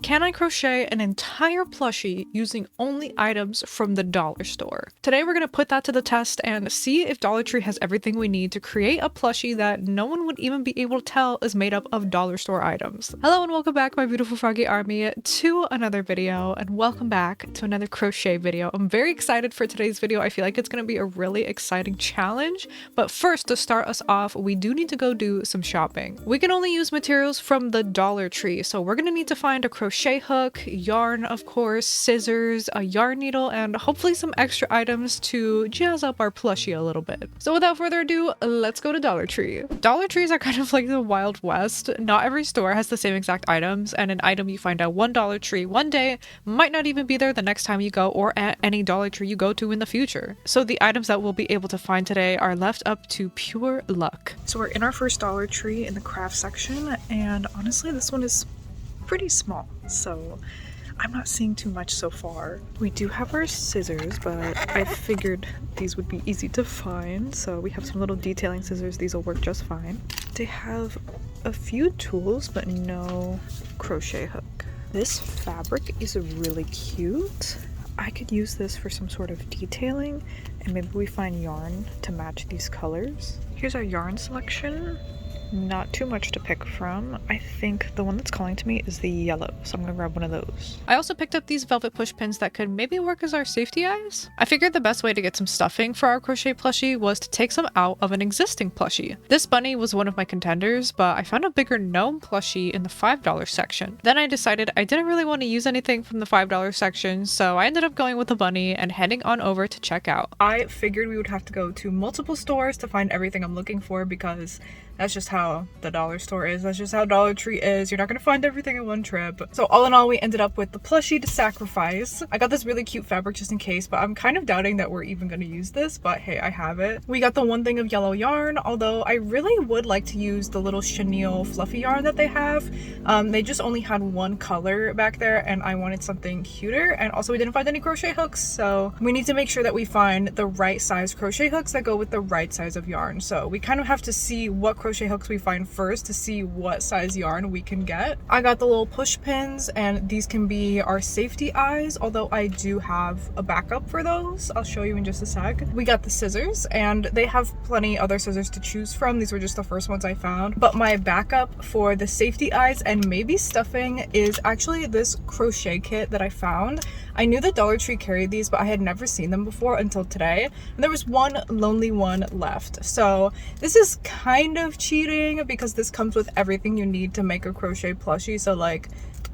can I crochet an entire plushie using only items from the dollar store? Today we're going to put that to the test and see if Dollar Tree has everything we need to create a plushie that no one would even be able to tell is made up of dollar store items. Hello and welcome back, my beautiful froggy army, to another video, and welcome back to another crochet video. I'm very excited for today's video. I feel like it's going to be a really exciting challenge, but first, to start us off, we do need to go do some shopping. We can only use materials from the Dollar Tree, so we're going to need to find a crochet hook, yarn of course, scissors, a yarn needle, and hopefully some extra items to jazz up our plushie a little bit. So without further ado, let's go to Dollar Tree. Dollar Trees are kind of like the Wild West. Not every store has the same exact items, and an item you find at one Dollar Tree one day might not even be there the next time you go or at any Dollar Tree you go to in the future. So the items that we'll be able to find today are left up to pure luck. So we're in our first Dollar Tree in the craft section, and honestly this one is pretty small, so I'm not seeing too much so far. We do have our scissors, but I figured these would be easy to find, so we have some little detailing scissors. These will work just fine. They have a few tools, but no crochet hook. This fabric is really cute. I could use this for some sort of detailing, and maybe we find yarn to match these colors. Here's our yarn selection. Not too much to pick from. I think the one that's calling to me is the yellow, so I'm gonna grab one of those. I also picked up these velvet push pins that could maybe work as our safety eyes. I figured the best way to get some stuffing for our crochet plushie was to take some out of an existing plushie. This bunny was one of my contenders, but I found a bigger gnome plushie in the $5 section. Then I decided I didn't really want to use anything from the $5 section, so I ended up going with the bunny and heading on over to check out. I figured we would have to go to multiple stores to find everything I'm looking for, because that's just how the dollar store is. That's just how Dollar Tree is. You're not gonna find everything in one trip. So all in all, we ended up with the plushie to sacrifice. I got this really cute fabric just in case, but I'm kind of doubting that we're even gonna use this, but hey, I have it. We got the one thing of yellow yarn, although I really would like to use the little chenille fluffy yarn that they have. They just only had one color back there, and I wanted something cuter. And also we didn't find any crochet hooks, so we need to make sure that we find the right size crochet hooks that go with the right size of yarn. So we kind of have to see what crochet hooks we find first to see what size yarn we can get. I got the little push pins, and these can be our safety eyes, although I do have a backup for those. I'll show you in just a sec. We got the scissors, and they have plenty other scissors to choose from. These were just the first ones I found, but my backup for the safety eyes and maybe stuffing is actually this crochet kit that I found. I knew that Dollar Tree carried these, but I had never seen them before until today, and there was one lonely one left. So this is kind of cheating because this comes with everything you need to make a crochet plushie, so like,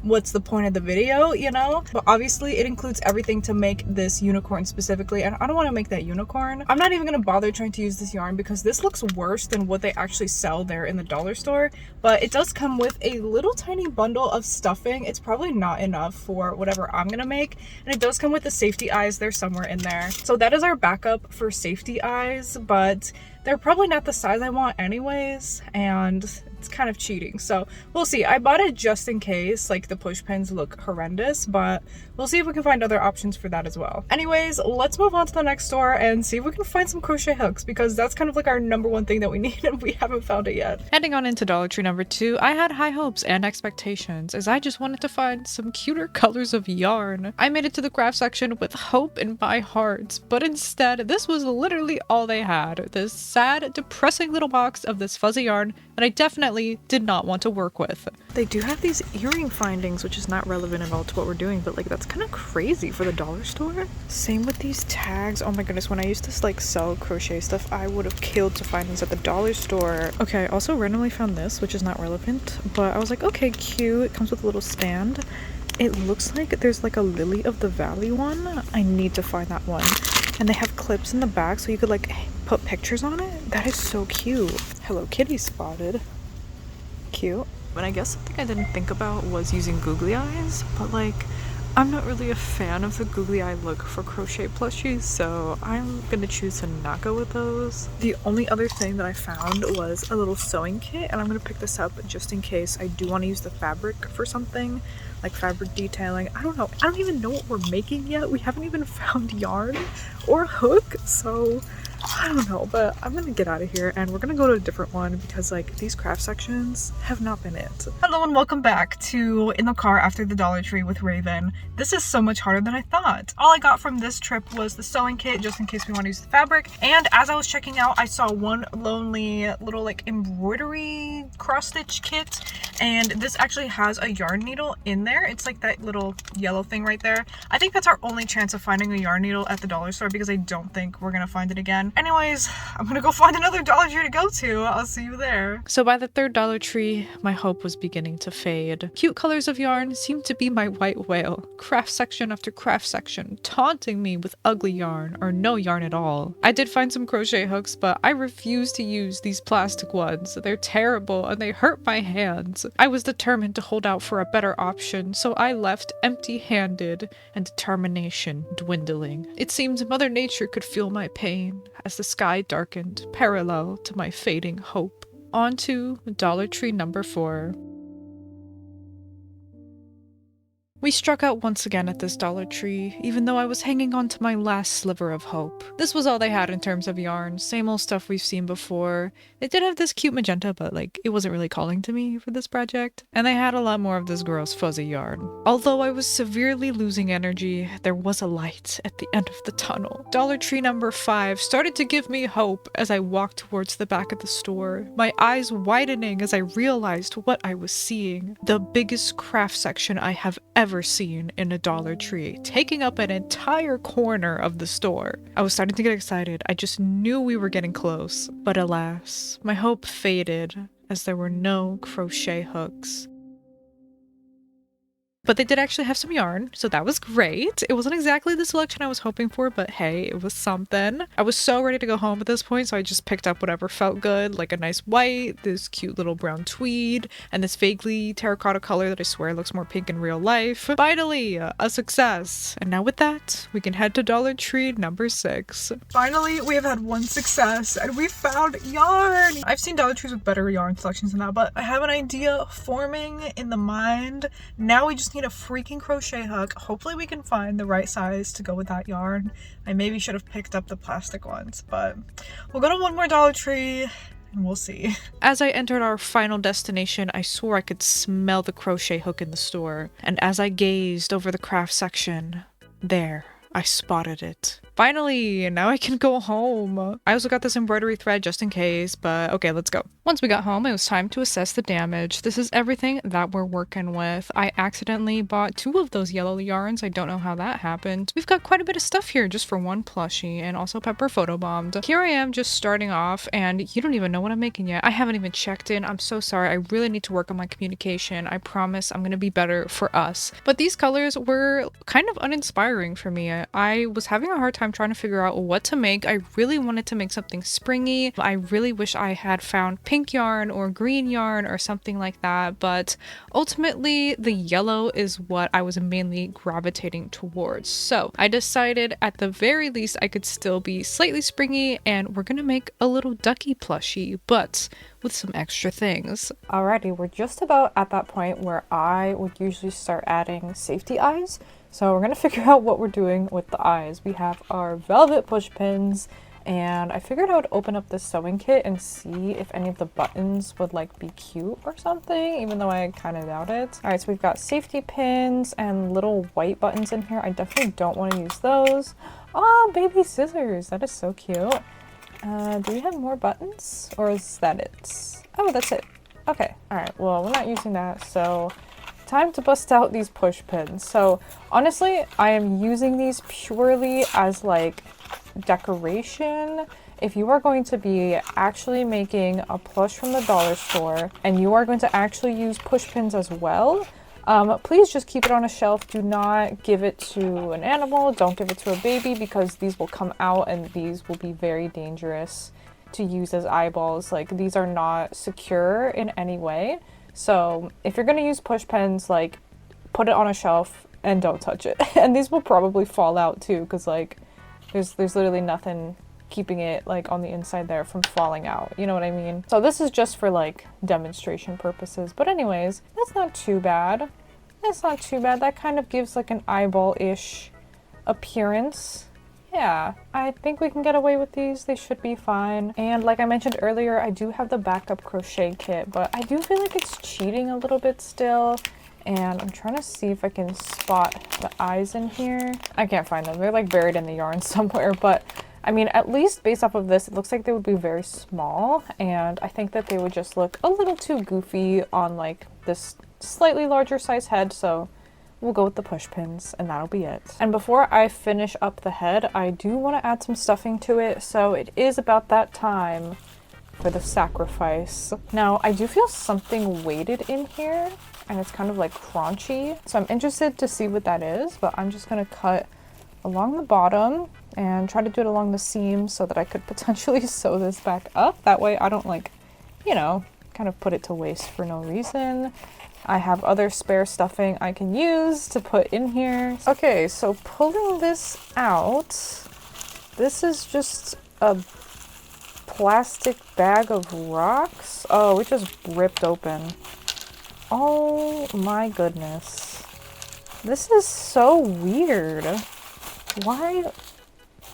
what's the point of the video, you know? But obviously it includes everything to make this unicorn specifically, and I don't want to make that unicorn. I'm not even gonna bother trying to use this yarn because this looks worse than what they actually sell there in the dollar store, but it does come with a little tiny bundle of stuffing. It's probably not enough for whatever I'm gonna make, and it does come with the safety eyes. They're somewhere in there. So that is our backup for safety eyes, but they're probably not the size I want anyways, and it's kind of cheating, so we'll see. I bought it just in case. Like, the push pins look horrendous, but we'll see if we can find other options for that as well. Anyways, let's move on to the next store and see if we can find some crochet hooks, because that's kind of like our number one thing that we need, and we haven't found it yet. Heading on into Dollar Tree number 2, I had high hopes and expectations, as I just wanted to find some cuter colors of yarn. I made it to the craft section with hope in my heart, but instead this was literally all they had. This sad, depressing little box of this fuzzy yarn that I definitely did not want to work with. They do have these earring findings, which is not relevant at all to what we're doing, but like, that's kind of crazy for the dollar store. Same with these tags. Oh my goodness, when I used to like sell crochet stuff, I would have killed to find these at the dollar store. Okay, I also randomly found this, which is not relevant, but I was like, okay, cute. It comes with a little stand. It looks like there's like a Lily of the Valley one. I need to find that one. And they have clips in the back so you could like put pictures on it. That is so cute. Hello Kitty spotted. Cute. But I guess something I didn't think about was using googly eyes, but like, I'm not really a fan of the googly eye look for crochet plushies, so I'm gonna choose to not go with those. The only other thing that I found was a little sewing kit, and I'm gonna pick this up just in case I do want to use the fabric for something, like fabric detailing. I don't know. I don't even know what we're making yet. We haven't even found yarn or a hook, so I don't know, but I'm gonna get out of here and we're gonna go to a different one because like these craft sections have not been it. Hello and welcome back to In the Car After the Dollar Tree with Raven. This is so much harder than I thought. All I got from this trip was the sewing kit just in case we want to use the fabric, and as I was checking out I saw one lonely little like embroidery cross stitch kit, and this actually has a yarn needle in there. It's like that little yellow thing right there. I think that's our only chance of finding a yarn needle at the dollar store because I don't think we're gonna find it again. Anyways, I'm gonna go find another Dollar Tree to go to. I'll see you there. So by the third Dollar Tree, my hope was beginning to fade. Cute colors of yarn seemed to be my white whale. Craft section after craft section, taunting me with ugly yarn or no yarn at all. I did find some crochet hooks, but I refuse to use these plastic ones. They're terrible and they hurt my hands. I was determined to hold out for a better option, so I left empty-handed and determination dwindling. It seemed Mother Nature could feel my pain as the sky darkened, parallel to my fading hope. On to Dollar Tree number 4. We struck out once again at this Dollar Tree, even though I was hanging on to my last sliver of hope. This was all they had in terms of yarn, same old stuff we've seen before. They did have this cute magenta, but like, it wasn't really calling to me for this project. And they had a lot more of this gross fuzzy yarn. Although I was severely losing energy, there was a light at the end of the tunnel. Dollar Tree number 5 started to give me hope as I walked towards the back of the store, my eyes widening as I realized what I was seeing. The biggest craft section I have ever seen in a Dollar Tree, taking up an entire corner of the store. I was starting to get excited. I just knew we were getting close. But alas, my hope faded as there were no crochet hooks. But they did actually have some yarn, so that was great. It wasn't exactly the selection I was hoping for, but hey, it was something. I was so ready to go home at this point, so I just picked up whatever felt good, like a nice white, this cute little brown tweed, and this vaguely terracotta color that I swear looks more pink in real life. Finally, a success. And now with that, we can head to Dollar Tree number 6. Finally, we have had one success, and we found yarn! I've seen Dollar Trees with better yarn selections than that, but I have an idea forming in the mind. Now we just need a freaking crochet hook. Hopefully we can find the right size to go with that yarn. I maybe should have picked up the plastic ones, but we'll go to one more Dollar Tree and we'll see. As I entered our final destination, I swore I could smell the crochet hook in the store, and as I gazed over the craft section, there, I spotted it. Finally, now I can go home. I also got this embroidery thread just in case, but okay, let's go. Once we got home, it was time to assess the damage. This is everything that we're working with. I accidentally bought 2 of those yellow yarns. I don't know how that happened. We've got quite a bit of stuff here just for one plushie, and also Pepper photobombed. Here I am just starting off, and you don't even know what I'm making yet. I haven't even checked in. I'm so sorry. I really need to work on my communication. I promise I'm gonna be better for us. But these colors were kind of uninspiring for me. I was having a hard time trying to figure out what to make. I really wanted to make something springy. I really wish I had found pink yarn or green yarn or something like that, but ultimately the yellow is what I was mainly gravitating towards. So I decided at the very least I could still be slightly springy, and we're gonna make a little ducky plushie, but with some extra things. Alrighty, we're just about at that point where I would usually start adding safety eyes. So we're gonna figure out what we're doing with the eyes. We have our velvet push pins, and I figured I would open up this sewing kit and see if any of the buttons would like be cute or something, even though I kind of doubt it. All right, so we've got safety pins and little white buttons in here. I definitely don't want to use those. Oh, baby scissors, that is so cute. Do we have more buttons, or is that it? Oh, that's it. Okay, all right, well, we're not using that, so time to bust out these push pins. So honestly, I am using these purely as like decoration. If you are going to be actually making a plush from the dollar store and you are going to actually use push pins as well, please just keep it on a shelf. Do not give it to an animal. Don't give it to a baby, because these will come out and these will be very dangerous to use as eyeballs. Like, these are not secure in any way. So if you're gonna use push pins, like, put it on a shelf and don't touch it. And these will probably fall out too, because like there's literally nothing keeping it like on the inside there from falling out, you know what I mean? So this is just for like demonstration purposes, but anyways, that's not too bad. That's not too bad. That kind of gives like an eyeball-ish appearance. Yeah, I think we can get away with these. They should be fine. And like I mentioned earlier, I do have the backup crochet kit, but I do feel like it's cheating a little bit still. And I'm trying to see if I can spot the eyes in here. I can't find them. They're like buried in the yarn somewhere, but I mean, at least based off of this, it looks like they would be very small. And I think that they would just look a little too goofy on like this slightly larger size head. So we'll go with the push pins and that'll be it. And before I finish up the head, I do want to add some stuffing to it. So it is about that time for the sacrifice. Now, I do feel something weighted in here and it's kind of like crunchy. So I'm interested to see what that is, but I'm just gonna cut along the bottom and try to do it along the seam so that I could potentially sew this back up. That way I don't like, you know, kind of put it to waste for no reason. I have other spare stuffing I can use to put in here. Okay, so pulling this out, this is just a plastic bag of rocks. Oh, it just ripped open. Oh my goodness. This is so weird. Why?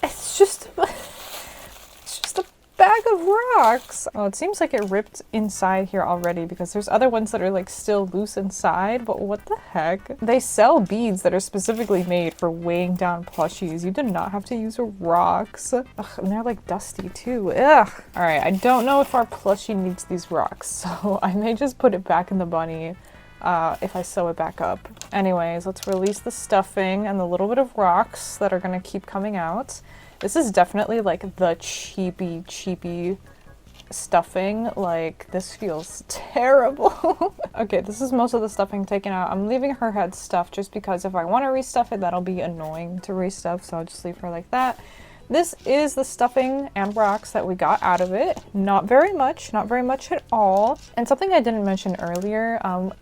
It's just a bag of rocks. Oh, it seems like it ripped inside here already because there's other ones that are like still loose inside, but what the heck? They sell beads that are specifically made for weighing down plushies. You do not have to use rocks. Ugh, and they're like dusty too. Ugh. All right, I don't know if our plushie needs these rocks, so I may just put it back in the bunny if I sew it back up. Anyways, let's release the stuffing and the little bit of rocks that are gonna keep coming out. This is definitely like the cheapy stuffing. Like, this feels terrible. Okay, this is most of the stuffing taken out. I'm leaving her head stuffed just because if I want to restuff it, that'll be annoying to restuff, so I'll just leave her like that. This is the stuffing and rocks that we got out of it. Not very much at all. And something I didn't mention earlier,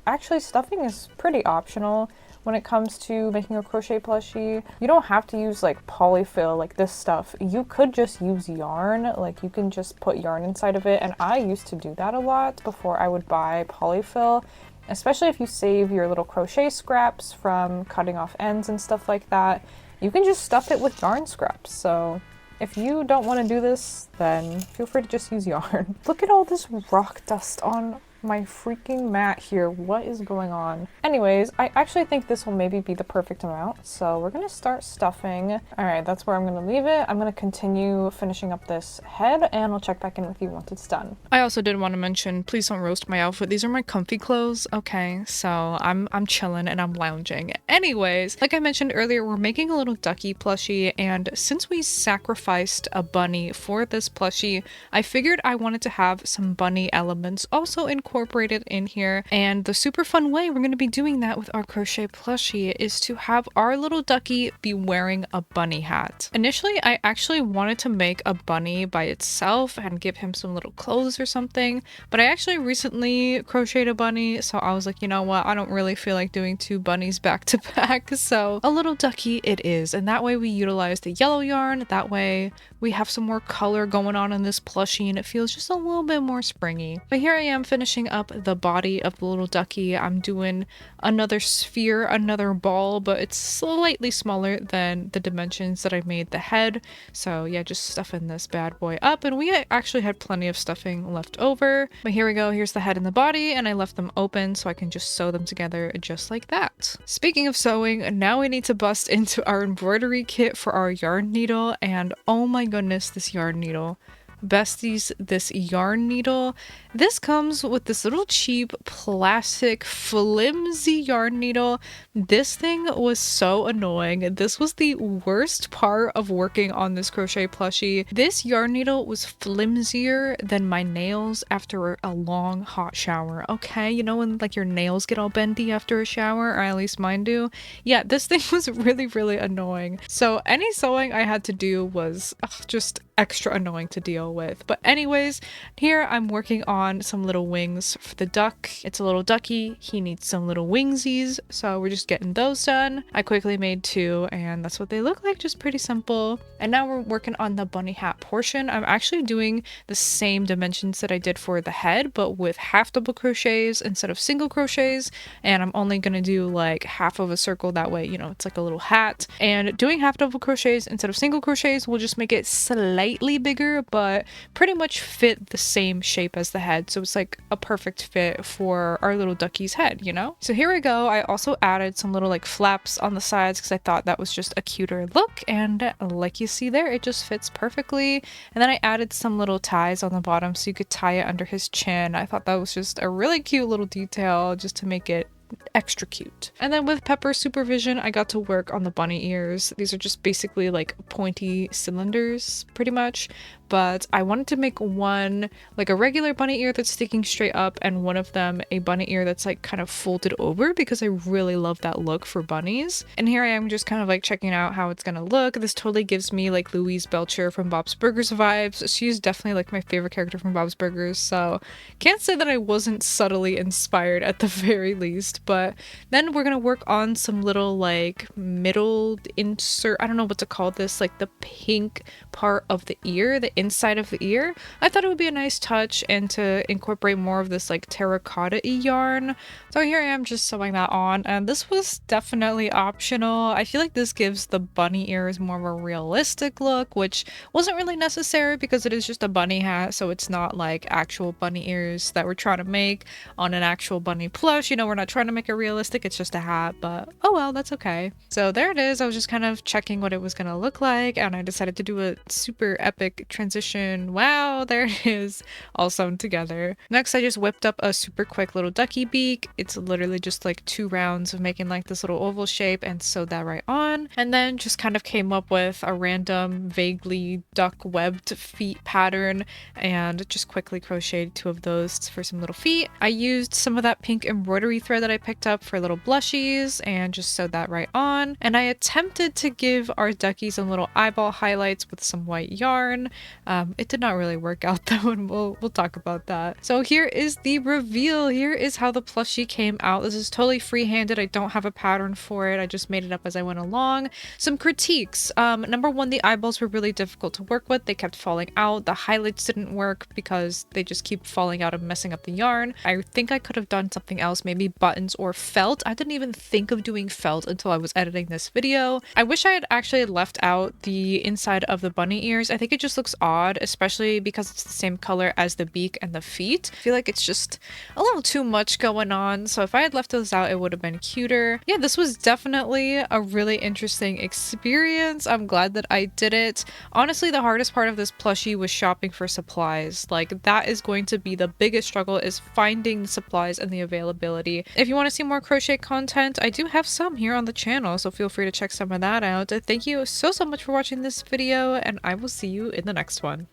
actually stuffing is pretty optional when it comes to making a crochet plushie. You don't have to use like polyfill like this stuff. You could just use yarn, like you can just put yarn inside of it, and I used to do that a lot before I would buy polyfill, especially if you save your little crochet scraps from cutting off ends and stuff like that. You can just stuff it with yarn scraps. So if you don't want to do this, then feel free to just use yarn. Look at all this rock dust on my freaking mat here. What is going on? Anyways, I actually think this will maybe be the perfect amount. So we're gonna start stuffing. All right, that's where I'm gonna leave it. I'm gonna continue finishing up this head and I'll check back in with you once it's done. I also did want to mention, please don't roast my outfit. These are my comfy clothes. Okay, so I'm chilling and I'm lounging. Anyways, like I mentioned earlier, we're making a little ducky plushie, and since we sacrificed a bunny for this plushie, I figured I wanted to have some bunny elements also incorporated in here. And the super fun way we're going to be doing that with our crochet plushie is to have our little ducky be wearing a bunny hat. Initially, I actually wanted to make a bunny by itself and give him some little clothes or something, but I actually recently crocheted a bunny, so I was like, you know what, I don't really feel like doing two bunnies back to back, so a little ducky it is. And that way we utilize the yellow yarn, that way we have some more color going on in this plushie and it feels just a little bit more springy. But here I am finishing up the body of the little ducky. I'm doing another sphere, another ball, but it's slightly smaller than the dimensions that I made the head. So yeah, just stuffing this bad boy up, and we actually had plenty of stuffing left over. But here we go, here's the head and the body, and I left them open so I can just sew them together just like that. Speaking of sewing, now we need to bust into our embroidery kit for our yarn needle, and oh my goodness, this yarn needle. Besties, this yarn needle, this comes with this little cheap plastic flimsy yarn needle. This thing was so annoying. This was the worst part of working on this crochet plushie. This yarn needle was flimsier than my nails after a long hot shower. Okay, you know when like your nails get all bendy after a shower, or at least mine do? Yeah, this thing was really annoying. So any sewing I had to do was just extra annoying to deal with. But anyways, here I'm working on some little wings for the duck. It's a little ducky. He needs some little wingsies, so we're just getting those done. I quickly made 2 and that's what they look like, just pretty simple. And now we're working on the bunny hat portion. I'm actually doing the same dimensions that I did for the head, but with half double crochets instead of single crochets, and I'm only gonna do like half of a circle, that way, you know, it's like a little hat. And doing half double crochets instead of single crochets will just make it slightly bigger, but pretty much fit the same shape as the head, so it's like a perfect fit for our little ducky's head, you know? So here we go. I also added some little like flaps on the sides because I thought that was just a cuter look, and like you see there, it just fits perfectly. And then I added some little ties on the bottom so you could tie it under his chin. I thought that was just a really cute little detail just to make it extra cute. And then with Pepper's supervision, I got to work on the bunny ears. These are just basically like pointy cylinders pretty much, but I wanted to make one like a regular bunny ear that's sticking straight up and one of them a bunny ear that's like kind of folded over because I really love that look for bunnies. And here I am just kind of like checking out how it's gonna look. This totally gives me like Louise Belcher from Bob's Burgers vibes. She's definitely like my favorite character from Bob's Burgers, so can't say that I wasn't subtly inspired at the very least. But then we're gonna work on some little like middle insert, I don't know what to call this, like the pink part of the ear, the inside of the ear. I thought it would be a nice touch and to incorporate more of this like terracotta-y yarn. So here I am just sewing that on, and this was definitely optional. I feel like this gives the bunny ears more of a realistic look, which wasn't really necessary because it is just a bunny hat, so it's not like actual bunny ears that we're trying to make on an actual bunny plush. You know, we're not trying to make it realistic, it's just a hat, but oh well, that's okay. So there it is. I was just kind of checking what it was gonna look like, and I decided to do a super epic transition. Wow, there it is, all sewn together. Next, I just whipped up a super quick little ducky beak. It's literally just like 2 rounds of making like this little oval shape and sewed that right on. And then just kind of came up with a random vaguely duck webbed feet pattern and just quickly crocheted 2 of those for some little feet. I used some of that pink embroidery thread that I picked up for little blushies and just sewed that right on. And I attempted to give our duckies some little eyeball highlights with some white yarn. It did not really work out though, and we'll talk about that. So here is the reveal. Here is how the plushie came out. This is totally free-handed. I don't have a pattern for it. I just made it up as I went along. Some critiques. Number 1, the eyeballs were really difficult to work with. They kept falling out. The highlights didn't work because they just keep falling out and messing up the yarn. I think I could have done something else, maybe buttons or felt. I didn't even think of doing felt until I was editing this video. I wish I had actually left out the inside of the bunny ears. I think it just looks odd, especially because it's the same color as the beak and the feet. I feel like it's just a little too much going on, so if I had left those out, it would have been cuter. Yeah, this was definitely a really interesting experience. I'm glad that I did it. Honestly, the hardest part of this plushie was shopping for supplies. Like, that is going to be the biggest struggle, is finding the supplies and the availability. If you want to see more crochet content, I do have some here on the channel, so feel free to check some of that out. Thank you so much for watching this video, and I will see you in the next one.